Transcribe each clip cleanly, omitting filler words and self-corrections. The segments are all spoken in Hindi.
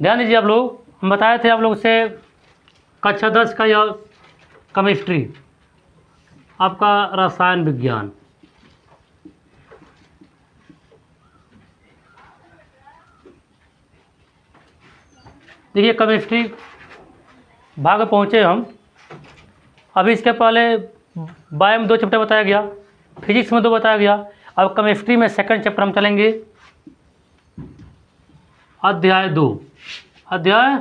ध्यान दीजिए आप लोग, हम बताए थे आप लोग से कक्षा 10 का यह केमिस्ट्री, आपका रसायन विज्ञान। देखिए केमिस्ट्री भाग में पहुँचे हम। अभी इसके पहले बायो में 2 चैप्टर बताया गया, फिजिक्स में 2 बताया गया। अब केमिस्ट्री में सेकंड चैप्टर हम चलेंगे, अध्याय 2। अध्याय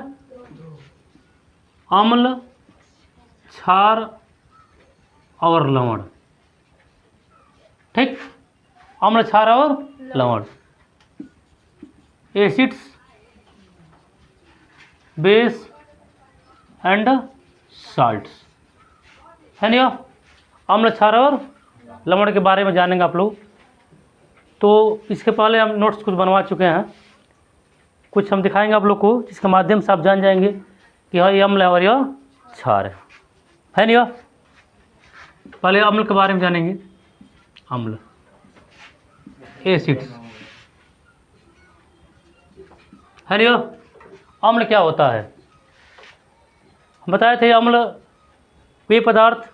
अम्ल, क्षार और लवण। ठीक, अम्ल, क्षार और लवण, एसिड्स, बेस एंड साल्ट्स, है नहीं? अम्ल, क्षार और लवण के बारे में जानेंगे आप लोग। तो इसके पहले हम नोट्स कुछ बनवा चुके हैं, कुछ हम दिखाएंगे आप लोग को, जिसके माध्यम से आप जान जाएंगे कि हाँ ये अम्ल है और यह क्षार है नहीं? पहले अम्ल के बारे में जानेंगे। अम्ल, एसिड्स, है नहीं? अम्ल क्या होता है? हम बताए थे अम्ल वे पदार्थ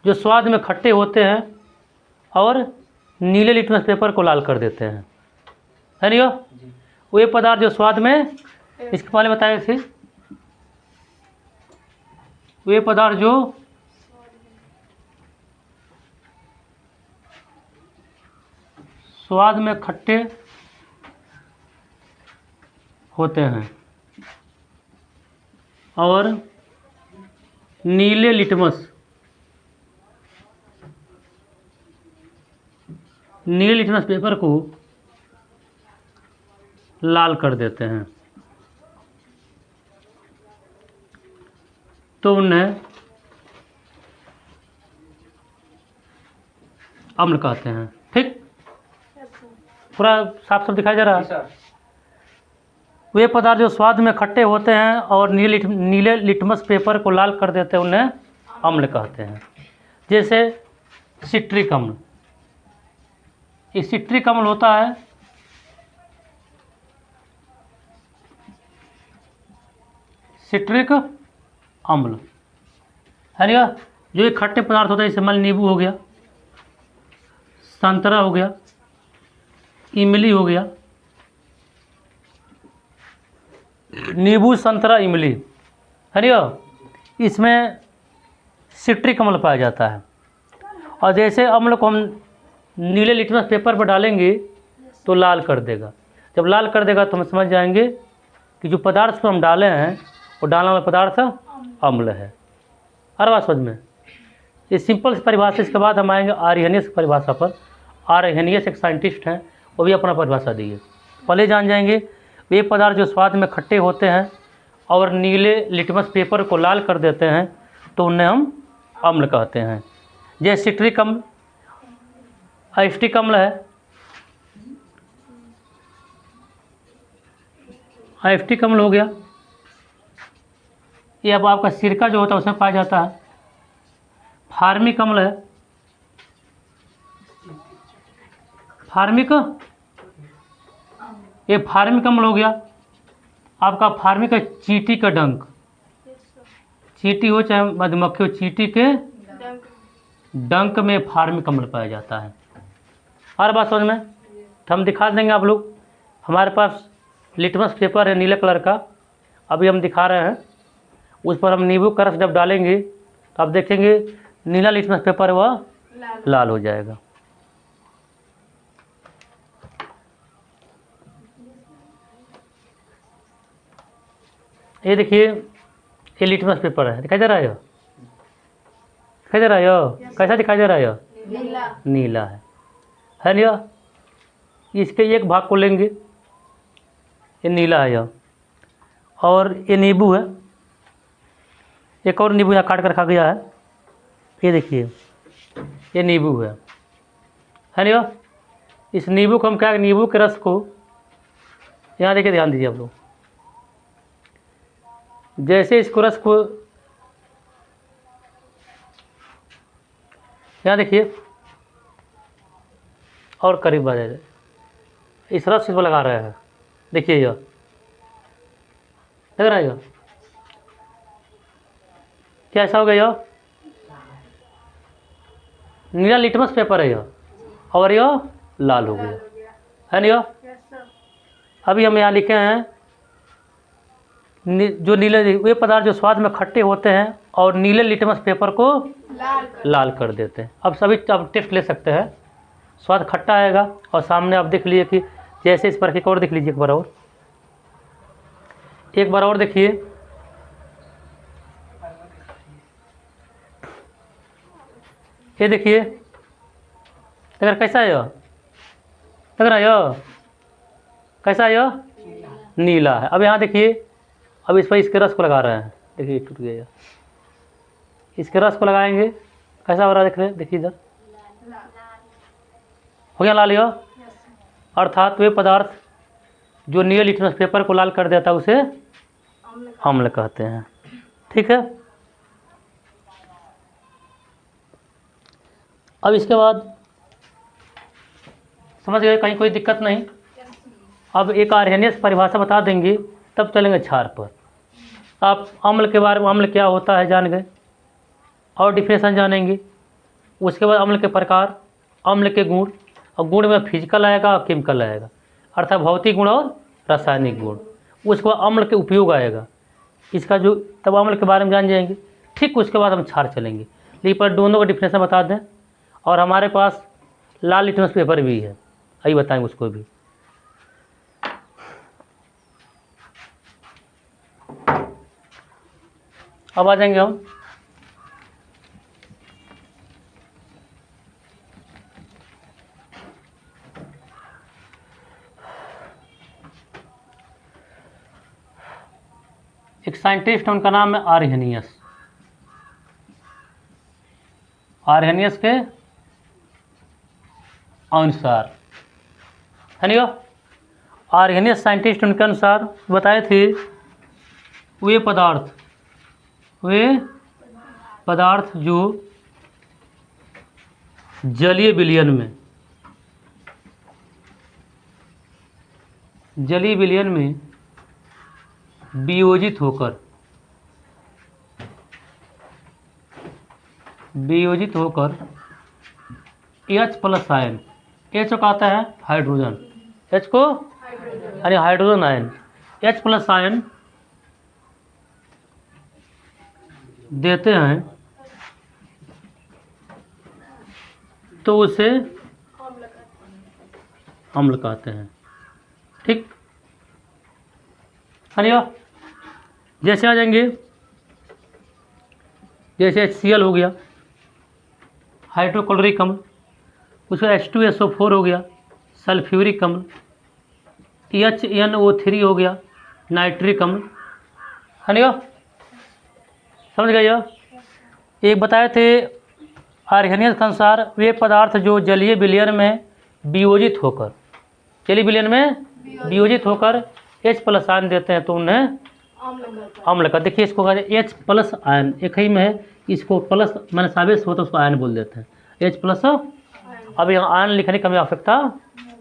जो स्वाद में खट्टे होते हैं और नीले लिटमस पेपर को लाल कर देते हैं, है नहीं? वे पदार्थ जो स्वाद में, इसके पहले बताए थे, वे पदार्थ जो स्वाद में खट्टे होते हैं और नीले लिटमस पेपर को लाल कर देते हैं, तो उन्हें अम्ल कहते हैं। ठीक, पूरा साफ साफ दिखाई दे रहा है? वे पदार्थ जो स्वाद में खट्टे होते हैं और नीले लिटमस पेपर को लाल कर देते हैं, उन्हें अम्ल कहते हैं। जैसे सिट्रिक अम्ल, ये सिट्रिक अम्ल होता है, सिट्रिक अम्ल, है नहीं? जो ये खट्टे पदार्थ होता है, जैसे मान नींबू हो गया, संतरा हो गया, इमली हो गया, नींबू, संतरा, इमली, है नहीं? इसमें सिट्रिक अम्ल पाया जाता है। और जैसे अम्ल को हम नीले लिटमस पेपर पर डालेंगे तो लाल कर देगा। जब लाल कर देगा तो हम समझ जाएंगे कि जो पदार्थ पर हम डाले हैं वो डालने वाला पदार्थ अम्ल है। हर बात समझ में? ये सिंपल परिभाषा। इसके बाद हम आएंगे आर्यनियस की परिभाषा पर। आर्यनियस एक साइंटिस्ट हैं, वो भी अपना परिभाषा दिए। पहले जान जाएंगे वे पदार्थ जो स्वाद में खट्टे होते हैं और नीले लिटमस पेपर को लाल कर देते हैं, तो उन्हें हम अम्ल कहते हैं। जैसे सिट्रिक अम्ल, एसिटिक अम्ल है, एसिटिक अम्ल हो गया, ये अब आपका सिरका जो होता है उसमें पाया जाता है। फार्मिक अम्ल है, फार्मिक, ये फार्मिक अम्ल हो गया आपका। फार्मिक है चींटी का डंक, चींटी हो चाहे मधुमक्खी हो, चींटी के डंक में फार्मिक अम्ल पाया जाता है। हर बात समझ में? तो हम दिखा देंगे आप लोग। हमारे पास लिटमस पेपर है नीले कलर का, अभी हम दिखा रहे हैं। उस पर हम नींबू का रस जब डालेंगे तो आप देखेंगे नीला लिटमस पेपर वह लाल हो जाएगा। ये देखिए, ये लिटमस पेपर है, दिखाई दे रहा है? दिखाई दे रहा है? कैसा दिखाई दे रहा है? नीला है नहीं? इसके एक भाग को लेंगे, ये नीला है यह, और ये नींबू है, एक और नींबू यहाँ काट कर रखा गया है। ये देखिए, ये नींबू है नहीं? इस नींबू को हम क्या, नींबू के रस को, यहाँ देखिए, ध्यान दीजिए आप लोग। जैसे इसको रस को, यहाँ देखिए, और करीब आ जाए, इस रस को लगा रहे हैं। देखिए यह लग रहा है यो, क्या ऐसा हो गया यो, नीला लिटमस पेपर है यो, और यो लाल हो गया, है ना यो। अभी हम यहाँ लिखे हैं जो नीले वे पदार्थ जो स्वाद में खट्टे होते हैं और नीले लिटमस पेपर को लाल कर देते हैं। अब सभी अब टेस्ट ले सकते हैं, स्वाद खट्टा आएगा और सामने आप देख लिए कि जैसे इस पर एक और देख लीजिए, एक बार और देखिए, ये देखिए अगर कैसा है यो, लग रहा है यो, कैसा है यो, नीला है। अब यहाँ देखिए, अब इस पर इसके रस को लगा रहे हैं, देखिए टूट गया, इसके रस को लगाएंगे, कैसा हो रहा है देख रहे, देखिए इधर हो गया लाल यो। अर्थात वे पदार्थ जो नीले लिटमस पेपर को लाल कर देता है उसे अम्ल कहते हैं। ठीक है, अब इसके बाद समझ गए, कहीं कोई दिक्कत नहीं। अब एक आर्हेनियस परिभाषा बता देंगे, तब चलेंगे क्षार पर। आप अम्ल के बारे में, अम्ल क्या होता है जान गए, और डिफिनेशन जानेंगे। उसके बाद अम्ल के प्रकार, अम्ल के गुण, और गुण में फिजिकल आएगा और केमिकल आएगा, अर्थात भौतिक गुण और रासायनिक गुण। उसके बाद अम्ल के उपयोग आएगा, इसका जो, तब अम्ल के बारे में जान जाएंगे। ठीक उसके बाद हम क्षार चलेंगे, लेकिन पर दोनों का डिफिनेशन बता दें। और हमारे पास लाल लिटमस पेपर भी है, आइए बताएंगे उसको भी। अब आ जाएंगे हम एक साइंटिस्ट, उनका नाम है आर्हेनियस। आर्हेनियस के अनुसार, है नहीं, आर्हेनियस साइंटिस्ट उनके अनुसार बताए थे, वे पदार्थ जो जलीय विलयन में वियोजित होकर H+ आयन, H को कहता है हाइड्रोजन, H को यानी हाइड्रोजन आयन, H+ आयन देते हैं तो उसे अम्ल कहते हैं। ठीक है, जैसे आ जाएंगे, जैसे HCl हो गया, हाइड्रोक्लोरिक अम्ल, उसका H2SO4 हो गया, सल्फ्यूरिक अम्ल, HNO3 हो गया, नाइट्रिक अम्ल, है नहीं, समझ गए। एक बताए थे आर्हेनियस के अनुसार, वे पदार्थ जो जलीय विलयन में वियोजित होकर H+ आयन देते हैं तो उन्हें अम्ल का, देखिए इसको कहते हैं H+ आयन, एक ही में है, इसको प्लस मैंने साबित होता है उसको आयन बोल देते हैं, H+। अब यहाँ आयन लिखने की हमें आवश्यकता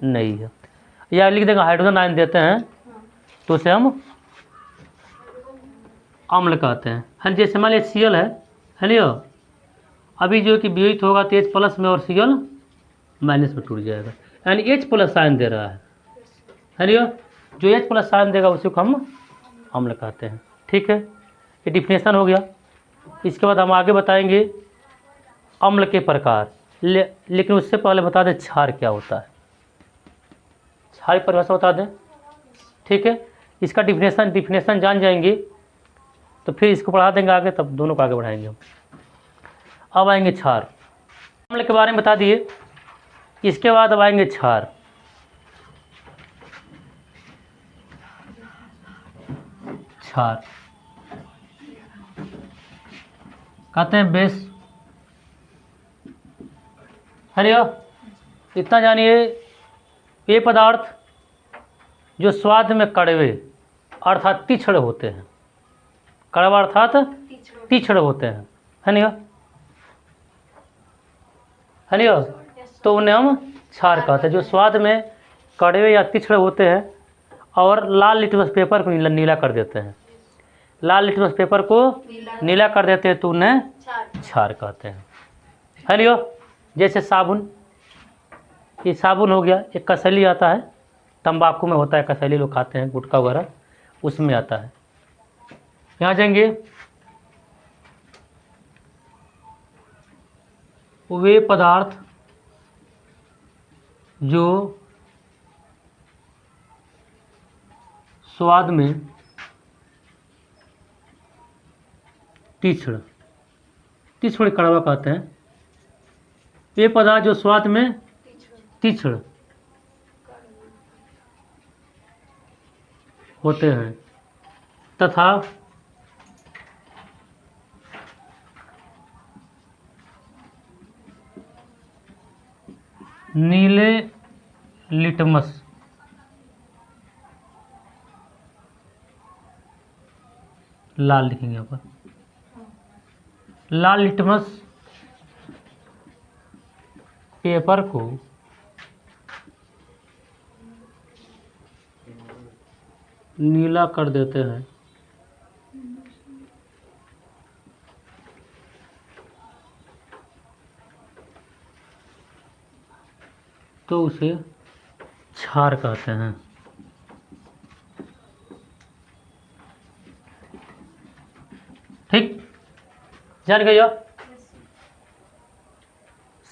नहीं है, या लिख देंगे हाइड्रोजन आयन देते हैं तो उसे हम अम्ल कहते हैं। हाँ, जैसे मान लीजिए Cl है नहीं, अभी जो कि वियोजित होगा तो H+ में और Cl- में टूट जाएगा, यानी H+ आयन दे रहा है नहीं, जो H+ आयन देगा उसी को हम अम्ल कहते हैं। ठीक है, ये डिफिनेशन हो गया। इसके बाद हम आगे बताएंगे अम्ल के प्रकार, लेकिन उससे पहले बता दें क्षार क्या होता है, क्षार की परिभाषा बता दें। ठीक है, इसका डिफिनेशन जान जाएंगे तो फिर इसको पढ़ा देंगे आगे, तब दोनों को आगे बढ़ाएंगे हम। अब आएंगे क्षार, अम्ल के बारे में बता दिए, इसके बाद अब आएंगे क्षार। क्षार कहते हैं बेस, है नहीं, इतना जानिए, ये पदार्थ जो स्वाद में कड़वे अर्थात तीक्ष्ण होते हैं, कड़वा अर्थात तीक्ष्ण होते हैं, है नहीं, तो उन्हें हम क्षार कहते हैं, जो स्वाद में कड़वे या तीक्ष्ण होते हैं और लाल लिटमस पेपर को नीला कर देते हैं, लाल लिटमस पेपर को नीला कर देते हैं तो उन्हें क्षार कहते हैं। है नहीं हो? जैसे साबुन, ये साबुन हो गया। एक कसैली आता है, तंबाकू में होता है, कसैली लोग खाते हैं, गुटखा वगैरह, उसमें आता है। यहाँ जाएंगे, वे पदार्थ जो स्वाद में तीक्ष्ण, तीक्ष्ण कड़वा कहते हैं। वे पदार्थ जो स्वाद में तीक्ष्ण होते हैं तथा नीले लिटमस लाल लिखेंगे यहाँ पर, लाल लिटमस पेपर को नीला कर देते हैं तो उसे क्षार कहते हैं। ठीक, जान गए?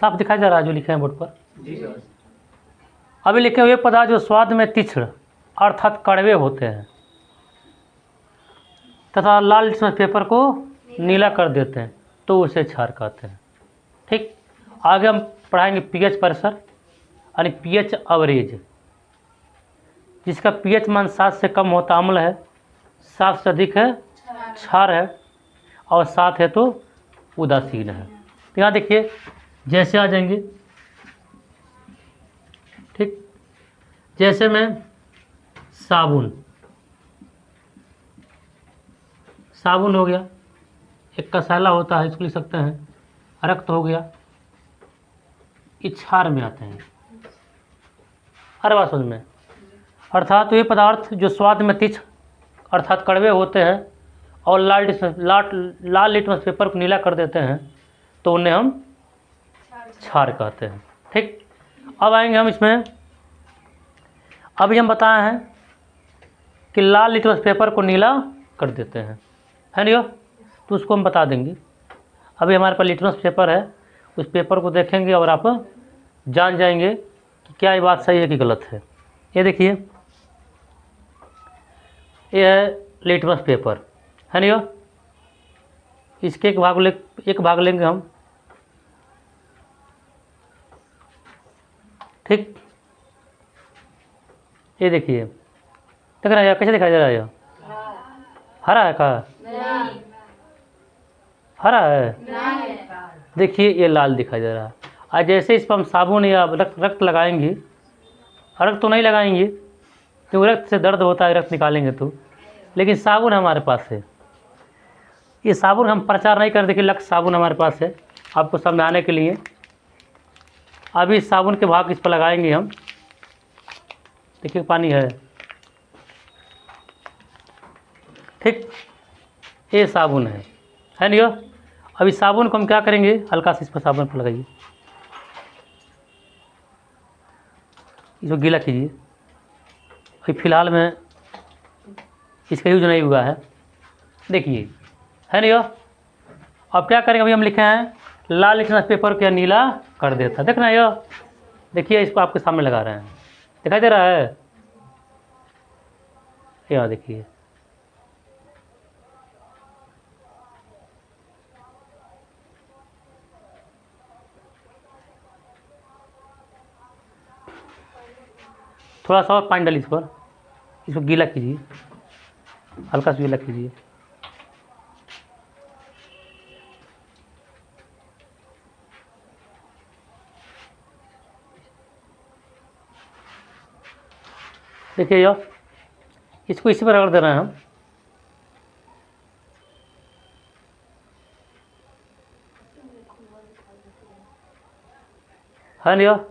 साफ दिखाई दे रहा है जो लिखे हैं बोर्ड पर? जी सर। अभी लिखे हुए पदार्थ जो स्वाद में तीक्ष्ण अर्थात कड़वे होते हैं तथा लाल लिटमस पेपर को नीला कर देते हैं तो उसे क्षार कहते हैं। ठीक, आगे हम पढ़ाएंगे पीएच प्रेशर यानी पीएच एवरेज, जिसका पीएच मान 7 से कम होता अम्ल है, 7 से अधिक है क्षार है, और 7 है तो उदासीन है। तो यहाँ देखिए जैसे आ जाएंगे, ठीक, जैसे में साबुन, साबुन हो गया, एक कसैला होता है, इसको लिख सकते हैं। रक्त हो गया, ये क्षार में आते हैं। हर बात समझ में। अर्थात ये पदार्थ जो स्वाद में तीक्ष्ण अर्थात कड़वे होते हैं और लाल लिटमस पेपर को नीला कर देते हैं तो उन्हें हम क्षार कहते हैं। ठीक, अब आएंगे हम इसमें, अभी हम बताए हैं कि लाल लिटमस पेपर को नीला कर देते हैं, है नहीं हो? तो उसको हम बता देंगे। अभी हमारे पास लिटमस पेपर है, उस पेपर को देखेंगे और आप जान जाएंगे कि क्या ये बात सही है कि गलत है। ये देखिए, ये है लिटमस पेपर, है नहीं हो? इसके एक भाग लेंगे हम। ठीक, ये देखिए, दिख रहा है कैसे दिखाई दे रहा है? हरा है का? हरा है। देखिए ये लाल दिखाई दे रहा है। आज जैसे इस पर हम साबुन या रक्त लगाएंगे, रक्त तो नहीं लगाएंगे क्योंकि रक्त से दर्द होता है, रक्त निकालेंगे तो, लेकिन साबुन हमारे पास है। ये साबुन हम प्रचार नहीं कर, देखिए लक्ष्य साबुन हमारे पास है आपको समझाने के लिए। अभी इस साबुन के भाग इस पर लगाएंगे हम, देखिए पानी है। ठीक, ये साबुन है नहीं हो? अभी साबुन को हम क्या करेंगे, हल्का सा इस पर साबुन पर लगाइए, इसको गीला कीजिए। अभी फ़िलहाल में इसका यूज नहीं हुआ है, देखिए, है नहीं हो? अब क्या करेंगे, अभी हम लिखे हैं लाल लिटमस पेपर को नीला कर देता, देखना ये, देखिए इसको आपके सामने लगा रहे हैं, दिखाई दे रहा है? यहाँ देखिए, थोड़ा सा और पानी डालिए इस पर, इसको गीला कीजिए, हल्का सा गीला कीजिए। देखिए यार, इसको इसी पर रगड़ देना है हम। है नहीं यार,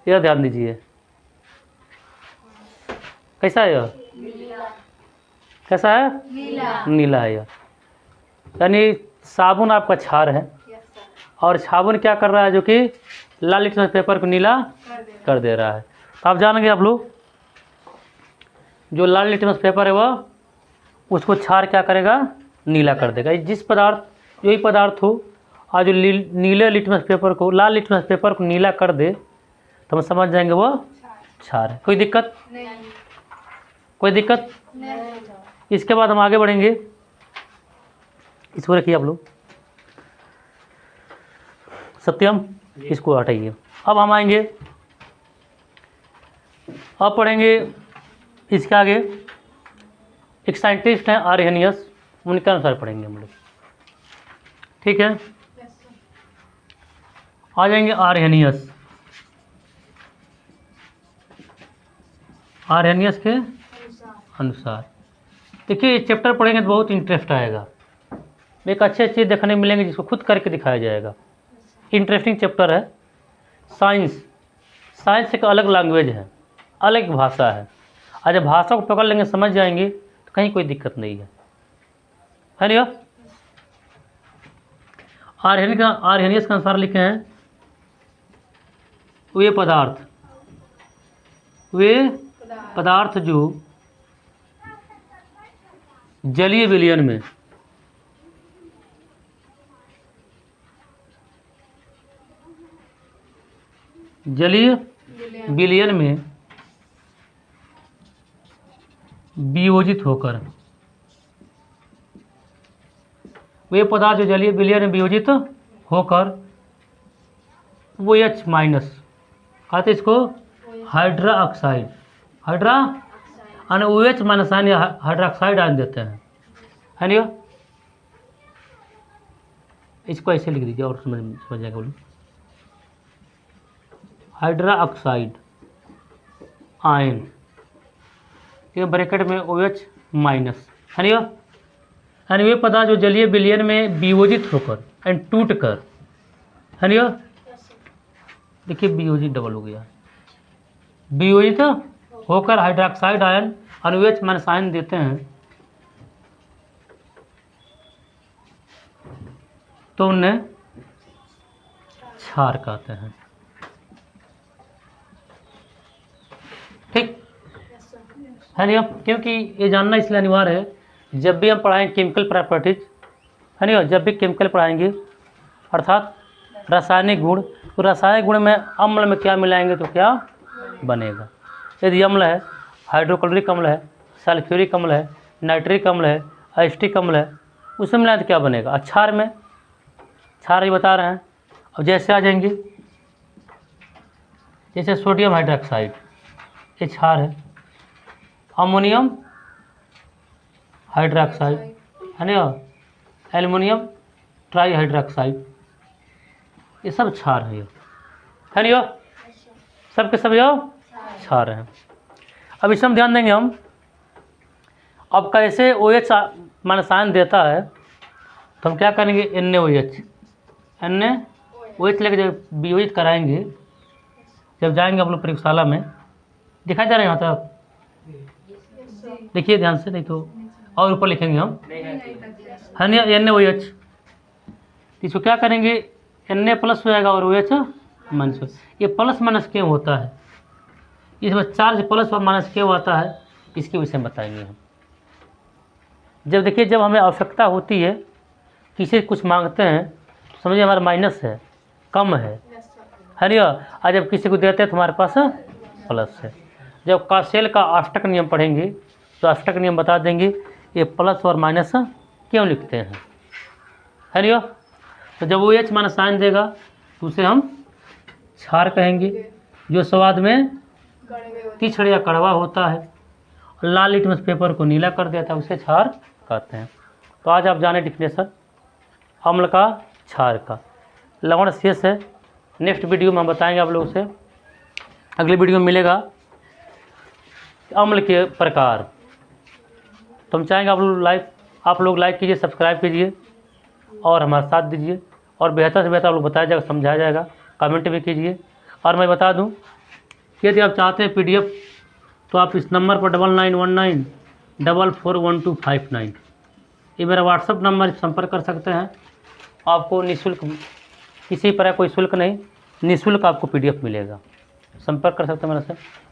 यह ध्यान दीजिए, कैसा है यह? कैसा है? नीला है यह। यानी साबुन आपका क्षार है और साबुन क्या कर रहा है, जो कि लाल लिटमस पेपर को नीला कर दे रहा है। तो आप जानेंगे आप लोग, जो लाल लिटमस पेपर है वह उसको क्षार क्या करेगा, नीला कर देगा। जिस पदार्थ यही पदार्थ हो और जो नीले लिटमस पेपर को, लाल लिटमस पेपर को नीला कर दे तो हम समझ जाएंगे वह क्षार है। कोई दिक्कत? कोई दिक्कत? इसके बाद हम आगे बढ़ेंगे। इसको रखिए आप लोग, सत्यम इसको हटाइए। अब हम आएंगे, अब पढ़ेंगे इसके आगे। एक साइंटिस्ट हैं आर्हेनियस, उनके अनुसार पढ़ेंगे हम लोग, ठीक है। आ जाएंगे आर्हेनियस। आर्हेनियस के अनुसार देखिए, ये चैप्टर पढ़ेंगे तो बहुत इंटरेस्ट आएगा। एक अच्छे चीज़ देखने मिलेंगे जिसको खुद करके दिखाया जाएगा। इंटरेस्टिंग चैप्टर है। साइंस एक अलग लैंग्वेज है, अलग भाषा है। और जब भाषा को पकड़ लेंगे, समझ जाएंगे तो कहीं कोई दिक्कत नहीं है नहीं? आर्हेनियस के अनुसार लिखे हैं, वे पदार्थ जो जलीय विलयन में वियोजित होकर, वे पदार्थ जो जलीय विलयन में वियोजित होकर वो H माइनस कहते इसको hydra oxide, OH minus ion या हाइड्रोक्साइड आयन देते हैं, है नहीं? इसको ऐसे लिख दीजिए और समझ जाएगा। बोलो हाइड्रा ऑक्साइड आयन के ब्रैकेट में OH माइनस, है नहीं? यानी वे पदार्थ जो जलीय विलयन में वियोजित होकर एंड टूट कर, है नहीं? देखिए वियोजित डबल हो गया, वियोजित होकर हाइड्रोक्साइड आयन और OH माइनस आयन देते हैं, तो उन्हें क्षार कहते हैं। ठीक है नहीं? क्योंकि ये जानना इसलिए अनिवार्य है, जब भी हम पढ़ाएंगे केमिकल प्रॉपर्टीज, है नहीं, जब भी केमिकल पढ़ाएंगे अर्थात रासायनिक गुण, तो रासायनिक गुण में अम्ल में क्या मिलाएंगे तो क्या बनेगा। यदि अम्ल है, हाइड्रोक्लोरिक अम्ल है, सल्फ्यूरिक अम्ल है, नाइट्रिक अम्ल है, एसिटिक अम्ल है, उसमें मिलाए तो क्या बनेगा। क्षार में, क्षार ही बता रहे हैं। अब जैसे आ जाएंगे, जैसे सोडियम हाइड्रोक्साइड, ये क्षार है। अमोनियम हाइड्रोक्साइड, है ना, एल्युमिनियम ट्राई हाइड्रोक्साइड, ये सब क्षार है नहीं? सब के सब ये क्षार हैं। अब इसमें ध्यान देंगे हम। अब कैसे OH माइनस आयन देता है, तो हम क्या करेंगे, NaOH लेके जब वियोजित कराएंगे, जब जाएंगे हम लोग प्रयोगशाला में, दिखाई दे रहे हैं यहाँ तक, देखिए ध्यान से, नहीं तो और ऊपर लिखेंगे हम, है नहीं, NaOH। इसको क्या करेंगे, Na प्लस हो जाएगा और OH माइनस। ये प्लस माइनस क्यों होता है, इसमें चार्ज प्लस और माइनस क्यों आता है, इसके विषय में बताएंगे हम। जब देखिए, जब हमें आवश्यकता होती है, किसी कुछ मांगते हैं, तो समझिए हमारा माइनस है, कम है नहीं? और जब किसी को देते हैं तो हमारे पास प्लस है। जब कासेल का अष्टक नियम पढ़ेंगे तो अष्टक नियम बता देंगे ये प्लस और माइनस क्यों लिखते हैं, है नहीं? तो जब वो OH माइनस आयन देगा तो उसे हम क्षार कहेंगे, जो स्वाद में तीक्ष्ण या कड़वा होता है, लाल लिटमस पेपर को नीला कर देता है, उसे क्षार कहते हैं। तो आज आप जाने डिफिनेशन अम्ल का, क्षार का। लवण शेष है, नेक्स्ट वीडियो में हम बताएंगे आप लोगों से। अगले वीडियो में मिलेगा अम्ल के प्रकार। तो हम चाहेंगे आप लोग लाइक कीजिए, सब्सक्राइब कीजिए और हमारा साथ दीजिए, और बेहतर से बेहतर आप लोग बताया जाएगा, समझाया जाएगा, कमेंट भी कीजिए। और मैं बता दूं, यदि आप चाहते हैं PDF, तो आप इस नंबर पर 9919 441259। ये मेरा व्हाट्सअप नंबर, संपर्क कर सकते हैं। आपको निःशुल्क, किसी तरह कोई शुल्क नहीं, निःशुल्क आपको PDF मिलेगा। संपर्क कर सकते हैं मेरे से।